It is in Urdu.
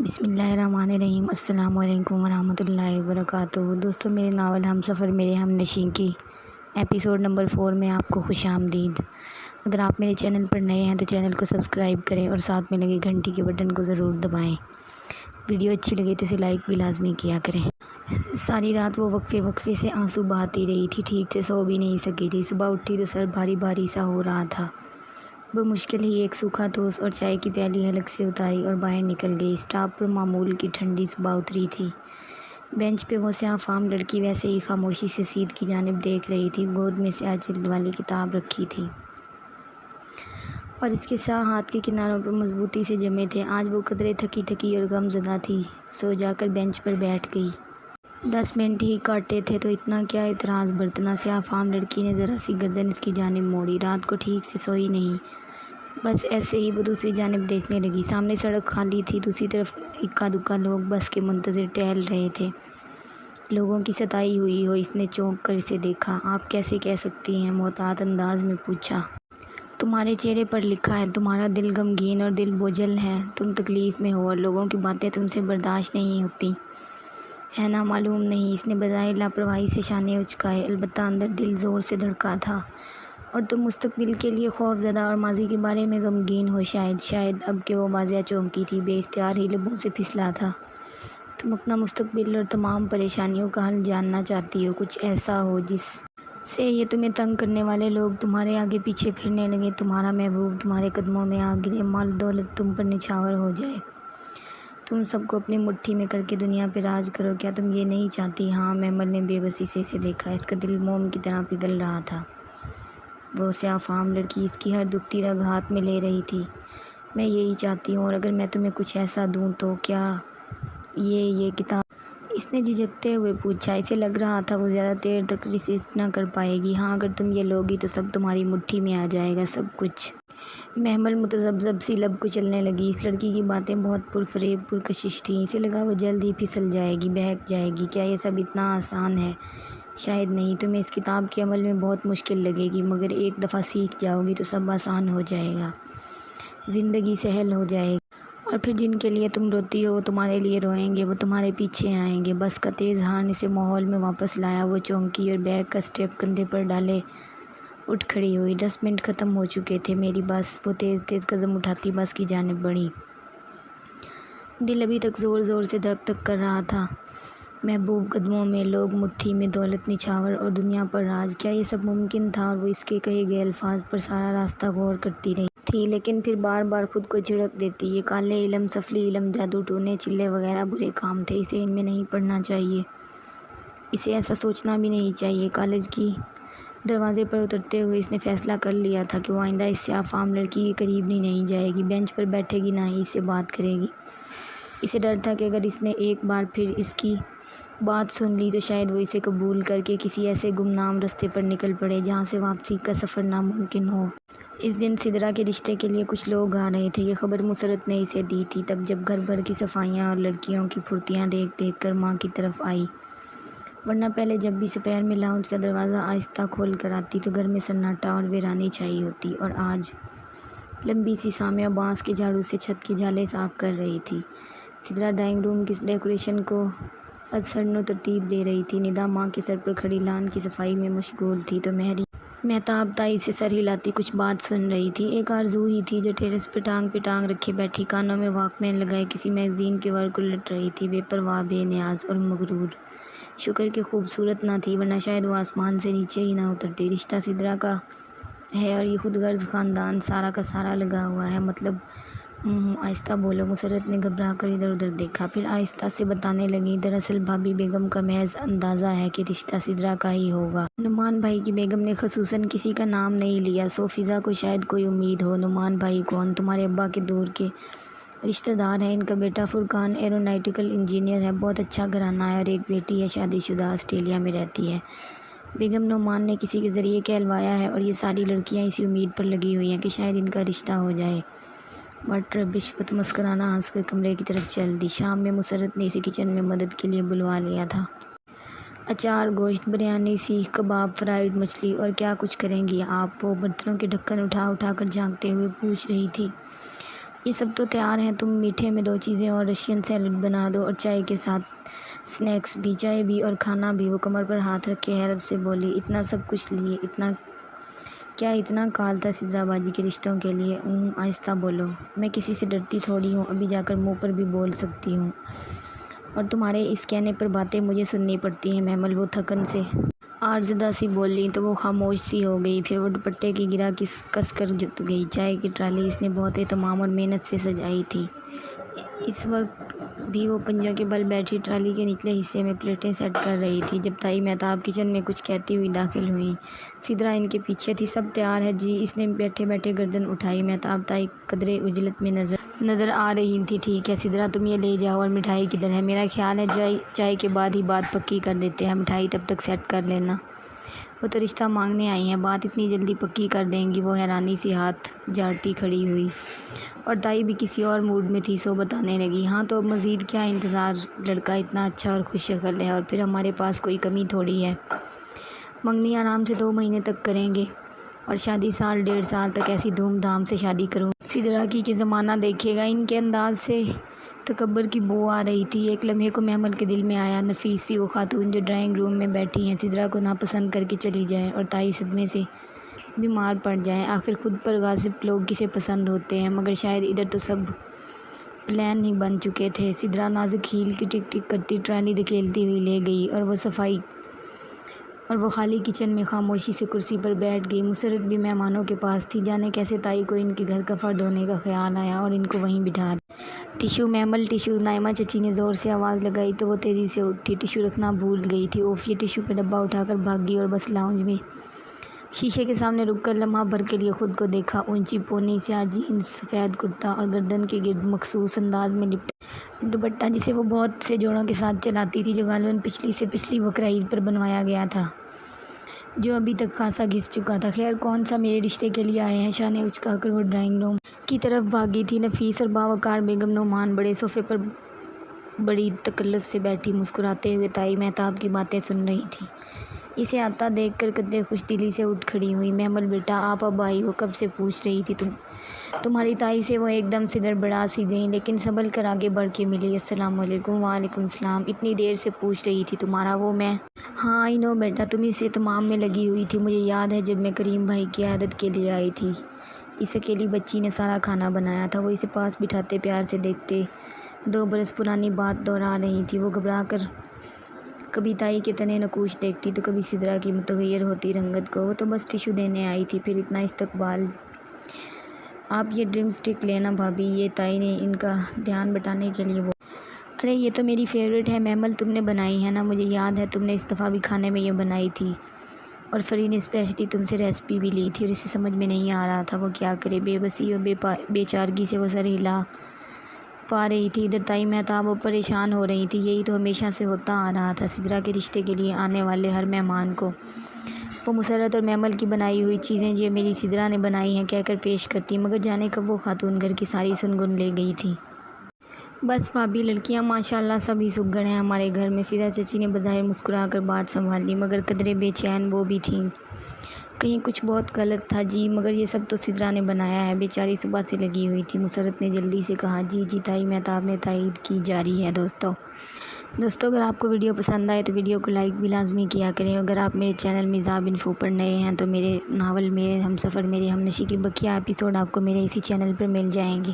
بسم اللہ الرحمن الرحیم۔ السلام علیکم ورحمۃ اللہ وبرکاتہ۔ دوستوں، میرے ناول ہم سفر میرے ہم نشین کی ایپیسوڈ نمبر 4 میں آپ کو خوش آمدید۔ اگر آپ میرے چینل پر نئے ہیں تو چینل کو سبسکرائب کریں اور ساتھ میں لگے گھنٹی کے بٹن کو ضرور دبائیں۔ ویڈیو اچھی لگے تو اسے لائک بھی لازمی کیا کریں۔ ساری رات وہ وقفے سے آنسو بہاتی رہی تھی، ٹھیک سے سو بھی نہیں سکی تھی۔ صبح اٹھی تو سر بھاری بھاری سا ہو رہا تھا۔ بمشکل ہی ایک سوکھا ٹوسٹ اور چائے کی پیالی حلق سے اتاری اور باہر نکل گئی۔ اسٹاپ پر معمول کی ٹھنڈی صبح اتری تھی۔ بینچ پہ وہ سیاہ فام لڑکی ویسے ہی خاموشی سے سیٹ کی جانب دیکھ رہی تھی۔ گود میں سیاہ جلد والی کتاب رکھی تھی اور اس کے سیاہ ہاتھ کے کناروں پہ مضبوطی سے جمے تھے۔ آج وہ قدرے تھکی اور غم زدہ تھی۔ سو جا کر بینچ پر بیٹھ گئی۔ 10 منٹ ہی کاٹے تھے تو اتنا کیا اعتراض برتنا۔ سیاہ فام لڑکی نے ذرا سی گردن اس کی جانب موڑی۔ رات کو ٹھیک سے سوئی نہیں، بس ایسے ہی وہ دوسری جانب دیکھنے لگی۔ سامنے سڑک خالی تھی، دوسری طرف اکا دکا لوگ بس کے منتظر ٹہل رہے تھے۔ لوگوں کی ستائی ہوئی ہو، اس نے چونک کر اسے دیکھا۔ آپ کیسے کہہ سکتی ہیں؟ محتاط انداز میں پوچھا۔ تمہارے چہرے پر لکھا ہے تمہارا دل غمگین اور دل بوجھل ہے۔ تم تکلیف میں ہو اور لوگوں کی باتیں تم سے برداشت نہیں ہوتی، ہے نا؟ معلوم نہیں، اس نے بظاہر لاپرواہی سے شانے اچکائے، البتہ اندر دل زور سے دھڑکا تھا۔ اور تم مستقبل کے لیے خوف زدہ اور ماضی کے بارے میں غمگین ہو۔ شاید اب کہ وہ واضح چونکی تھی، بے اختیار ہی لبوں سے پھسلا تھا۔ تم اپنا مستقبل اور تمام پریشانیوں کا حل جاننا چاہتی ہو، کچھ ایسا ہو جس سے یہ تمہیں تنگ کرنے والے لوگ تمہارے آگے پیچھے پھرنے لگے، تمہارا محبوب تمہارے قدموں میں آ گرے، مال و دولت تم پر نچھاور ہو جائے، تم سب کو اپنی مٹھی میں کر کے دنیا پہ راج کرو۔ کیا تم یہ نہیں چاہتی؟ ہاں، محمل نے بے بسی سے اسے دیکھا۔ اس کا دل موم کی طرح پگھل رہا تھا۔ وہ سیاہ فام لڑکی اس کی ہر دکھتی رگ ہاتھ میں لے رہی تھی۔ میں یہی چاہتی ہوں، اور اگر میں تمہیں کچھ ایسا دوں تو کیا یہ کتاب؟ اس نے جھجکتے ہوئے پوچھا۔ اسے لگ رہا تھا وہ زیادہ دیر تک ریسسٹ نہ کر پائے گی۔ ہاں، اگر تم یہ لوگی تو سب تمہاری مٹھی میں آ جائے گا، سب کچھ۔ محمل متذبذب سی لب کچلنے لگی۔ اس لڑکی کی باتیں بہت پرفریب پرکشش تھیں۔ اسے لگا وہ جلد ہی پھسل جائے گی، بہک جائے گی۔ کیا یہ سب اتنا آسان ہے؟ شاید نہیں۔ تمہیں اس کتاب کے عمل میں بہت مشکل لگے گی، مگر ایک دفعہ سیکھ جاؤ گی تو سب آسان ہو جائے گا، زندگی سہل ہو جائے گی۔ اور پھر جن کے لیے تم روتی ہو وہ تمہارے لیے روئیں گے، وہ تمہارے پیچھے آئیں گے۔ بس کا تیز ہارن اسے ماحول میں واپس لایا۔ وہ چونکی اور بیگ کا اسٹریپ کندھے پر ڈالے اٹھ کھڑی ہوئی۔ 10 منٹ ختم ہو چکے تھے، میری بس۔ وہ تیز قدم اٹھاتی بس کی جانب بڑھی۔ دل ابھی تک زور زور سے دھک دھک کر رہا تھا۔ محبوب قدموں میں، لوگ مٹھی میں، دولت نچھاور اور دنیا پر راج۔ کیا یہ سب ممکن تھا؟ اور وہ اس کے کہے گئے الفاظ پر سارا راستہ غور کرتی رہی تھی، لیکن پھر بار بار خود کو جھڑک دیتی۔ یہ کالے علم، سفلی علم، جادو ٹونے، چلے وغیرہ برے کام تھے، اسے ان میں نہیں پڑھنا چاہیے، اسے ایسا سوچنا بھی نہیں چاہیے۔ کالج کی دروازے پر اترتے ہوئے اس نے فیصلہ کر لیا تھا کہ وہ آئندہ اس سیاہ فام لڑکی کے قریب بھی نہیں جائے گی، بینچ پر بیٹھے گی، نہ ہی اس سے بات کرے گی۔ اسے ڈر تھا کہ اگر اس نے ایک بار پھر اس کی بات سن لی تو شاید وہ اسے قبول کر کے کسی ایسے گمنام رستے پر نکل پڑے جہاں سے واپسی کا سفر ناممکن ہو۔ اس دن سدرا کے رشتے کے لیے کچھ لوگ آ رہے تھے۔ یہ خبر مسرت نے اسے دی تھی تب جب گھر بھر کی صفائیاں اور لڑکیوں کی پھرتیاں دیکھ کر ماں کی طرف آئی، ورنہ پہلے جب بھی سپیر میں لاؤنج کا دروازہ آہستہ کھول کر آتی تو گھر میں سناٹا اور ویرانی چھائی ہوتی، اور آج لمبی سی سامیہ بانس کے جھاڑو سے چھت کے جالے صاف کر رہی تھی۔ سدرا ڈرائنگ روم کی ڈیکوریشن کو از سرنو ترتیب دے رہی تھی۔ ندا ماں کے سر پر کھڑی لان کی صفائی میں مشغول تھی تو مہتاب تائی سے سر ہلاتی کچھ بات سن رہی تھی۔ ایک آرزو ہی تھی جو ٹیرس پہ ٹانگ رکھے بیٹھی، کانوں میں واک مین لگائے کسی میگزین کے ورق الٹ رہی تھی، بے پرواہ، بے نیاز اور مغرور۔ شکر کہ خوبصورت نہ تھی، ورنہ شاید وہ آسمان سے نیچے ہی نہ اترتی۔ رشتہ سدرا کا ہے اور یہ خود غرض خاندان سارا کا سارا لگا ہوا ہے، مطلب آہستہ بولو۔ مسرت نے گھبرا کر ادھر ادھر دیکھا، پھر آہستہ سے بتانے لگی، دراصل بھابھی بیگم کا محض اندازہ ہے کہ رشتہ سدرا کا ہی ہوگا۔ نعمان بھائی کی بیگم نے خصوصاً کسی کا نام نہیں لیا، سو فضا کو شاید کوئی امید ہو۔ نعمان بھائی کون؟ تمہارے ابا کے دور کے رشتہ دار ہیں۔ ان کا بیٹا فرقان ایروناٹیکل انجینئر ہے، بہت اچھا گھرانہ ہے، اور ایک بیٹی ہے، شادی شدہ، آسٹریلیا میں رہتی ہے۔ بیگم نعمان نے کسی کے ذریعے کہلوایا ہے، اور یہ ساری لڑکیاں اسی امید پر لگی ہوئی ہیں کہ شاید ان کا رشتہ ہو جائے۔ واٹ ربش! وہ مسکرانا ہنس کر کمرے کی طرف چل دی۔ شام میں مسرت نے اسے کچن میں مدد کے لیے بلوا لیا تھا۔ اچار، گوشت، بریانی، سیخ کباب، فرائیڈ مچھلی، اور کیا کچھ کریں گی آپ؟ وہ برتنوں کے ڈھکن اٹھا کر جھانکتے ہوئے پوچھ رہی تھی۔ یہ سب تو تیار ہیں، تم میٹھے میں 2 چیزیں اور رشین سیلڈ بنا دو اور چائے کے ساتھ سنیکس بھی، چائے بھی اور کھانا بھی۔ وہ کمر پر ہاتھ رکھ کے حیرت سے بولی، اتنا سب کچھ لیے؟ اتنا کال تھا سدرا باجی کے رشتوں کے لیے؟ آہستہ بولو، میں کسی سے ڈرتی تھوڑی ہوں، ابھی جا کر منہ پر بھی بول سکتی ہوں، اور تمہارے اس کہنے پر باتیں مجھے سننی پڑتی ہیں میمل۔ وہ تھکن سے آرزدہ سی بولی تو وہ خاموش سی ہو گئی، پھر وہ دوپٹے کی گرہ کس کر جھک گئی۔ چائے کی ٹرالی اس نے بہت اہتمام اور محنت سے سجائی تھی۔ اس وقت بھی وہ پنجوں کے بل بیٹھی ٹرالی کے نچلے حصے میں پلیٹیں سیٹ کر رہی تھی جب تائی مہتاب کچن میں کچھ کہتی ہوئی داخل ہوئی۔ سدرا ان کے پیچھے تھی۔ سب تیار ہے جی؟ اس نے بیٹھے بیٹھے گردن اٹھائی۔ مہتاب تائی قدرے عجلت میں نظر آ رہی تھی۔ ٹھیک ہے سدرا، تم یہ لے جاؤ، اور مٹھائی کدھر ہے؟ میرا خیال ہے چائے کے بعد ہی بات پکی کر دیتے ہیں، مٹھائی تب تک سیٹ کر لینا۔ وہ تو رشتہ مانگنے آئی ہیں، بات اتنی جلدی پکی کر دیں گی؟ وہ حیرانی سے ہاتھ جھاڑتی کھڑی ہوئی، اور تائی بھی کسی اور موڈ میں تھی، سو بتانے لگی، ہاں تو مزید کیا انتظار؟ لڑکا اتنا اچھا اور خوش شکل ہے، اور پھر ہمارے پاس کوئی کمی تھوڑی ہے۔ منگنی آرام سے 2 مہینے تک کریں گے، اور شادی 1.5 سال تک ایسی دھوم دھام سے شادی کروں سدرا کی کہ زمانہ دیکھے گا۔ ان کے انداز سے تکبر کی بو آ رہی تھی۔ ایک لمحے کو محمل کے دل میں آیا، نفیس سی وہ خاتون جو ڈرائنگ روم میں بیٹھی ہیں سدرا کو ناپسند کر کے چلی جائیں، اور تائی صدمے سے بیمار پڑ جائیں۔ آخر خود پر غاضب لوگ کسے پسند ہوتے ہیں؟ مگر شاید ادھر تو سب پلان ہی بن چکے تھے۔ سدرا نازک ہیل کی ٹک ٹک کرتی ٹرالی دھکیلتی ہوئی لے گئی، اور وہ خالی کچن میں خاموشی سے کرسی پر بیٹھ گئی۔ مسرت بھی مہمانوں کے پاس تھی، جانے کیسے تائی کو ان کے گھر کا فرد ہونے کا خیال آیا اور ان کو وہیں بٹھا دیا۔ ٹیشو محمل، ٹیشو! نائمہ چچی نے زور سے آواز لگائی تو وہ تیزی سے اٹھی، ٹیشو رکھنا بھول گئی تھی۔ اوف! یہ ٹیشو کا ڈبہ اٹھا کر بھاگ گئی اور بس لاؤنج میں شیشے کے سامنے رک کر لمحہ بھر کے لیے خود کو دیکھا۔ اونچی پونی سیاہ جینز، سفید کرتا اور گردن کے گرد مخصوص انداز میں لپٹا دوپٹہ جسے وہ بہت سے جوڑوں کے ساتھ چلاتی تھی، جو غالباً پچھلی سے پچھلی بقرہ عید پر بنوایا گیا تھا، جو ابھی تک خاصا گھس چکا تھا۔ خیر کون سا میرے رشتے کے لیے آئے ہیں؟ شانے اچکا کر وہ ڈرائنگ روم کی طرف بھاگی تھی۔ نفیس اور باوقار بیگم نعمان بڑے صوفے پر بڑی تکلف سے بیٹھی مسکراتے ہوئے تائی مہتاب کی باتیں سن رہی تھی۔ اسے آتا دیکھ کر قدرے خوش دلی سے اٹھ کھڑی ہوئی۔ محمل بیٹا آپ اب آئی ہو؟ کب سے پوچھ رہی تھی تمہاری تائی سے۔ وہ ایک دم سے گڑبڑا سی گئیں، لیکن سنبھل کر آگے بڑھ کے ملی۔ السلام علیکم۔ وعلیکم السلام۔ اتنی دیر سے پوچھ رہی تھی تمہارا وہ میں؟ ہاں آئی نو بیٹا، تم اس اہتمام میں لگی ہوئی تھی، مجھے یاد ہے جب میں کریم بھائی کی عیادت کے لیے آئی تھی، اس اکیلی بچی نے سارا کھانا بنایا تھا۔ وہ اسے پاس بٹھاتے پیار سے دیکھتے 2 برس پرانی بات دہرا رہی تھی۔ وہ گھبرا کر کبھی تائی کے تنے نقوش دیکھتی تو کبھی سدرا کی متغیر ہوتی رنگت کو۔ وہ تو بس ٹیشو دینے آئی تھی، پھر اتنا استقبال؟ آپ یہ ڈرم سٹک لینا بھابھی، یہ تائی نے ان کا دھیان بٹانے کے لیے ارے یہ تو میری فیورٹ ہے محمل، تم نے بنائی ہے نا؟ مجھے یاد ہے تم نے اس دفعہ بھی کھانے میں یہ بنائی تھی، اور فری نے اسپیشلی تم سے ریسپی بھی لی تھی، اور اسے سمجھ میں نہیں آ رہا تھا وہ کیا کرے۔ بے بسی اور بے چارگی سے وہ سر ہلا پا رہی تھی۔ ادھر تائی مہتاب وہ پریشان ہو رہی تھی۔ یہی تو ہمیشہ سے ہوتا آ رہا تھا، سدرا کے رشتے کے لیے آنے والے ہر مہمان کو وہ مسرت اور محمل کی بنائی ہوئی چیزیں یہ میری سدرا نے بنائی ہیں کہہ کر پیش کرتی، مگر جانے کب وہ خاتون گھر کی ساری سنگن لے گئی تھی۔ بس بھابھی، لڑکیاں ماشاءاللہ سبھی سگڑ ہیں ہمارے گھر میں۔ فضا چچی نے بظاہر مسکرا کر بات سنبھال لی، مگر قدرے بے چین وہ بھی تھیں، کہیں کچھ بہت غلط تھا جی؟ مگر یہ سب تو سدرا نے بنایا ہے، بیچاری صبح سے لگی ہوئی تھی۔ مسرت نے جلدی سے کہا، جی جی تائی مہتاب نے تائید کی۔ جاری ہے دوستو اگر آپ کو ویڈیو پسند آئے تو ویڈیو کو لائک بھی لازمی کیا کریں۔ اگر آپ میرے چینل میزاب انفو پر نئے ہیں تو میرے ناول میرے ہم سفر میرے ہم نشیں کی بقیہ ایپیسوڈ آپ کو میرے اسی چینل پر مل جائیں گے۔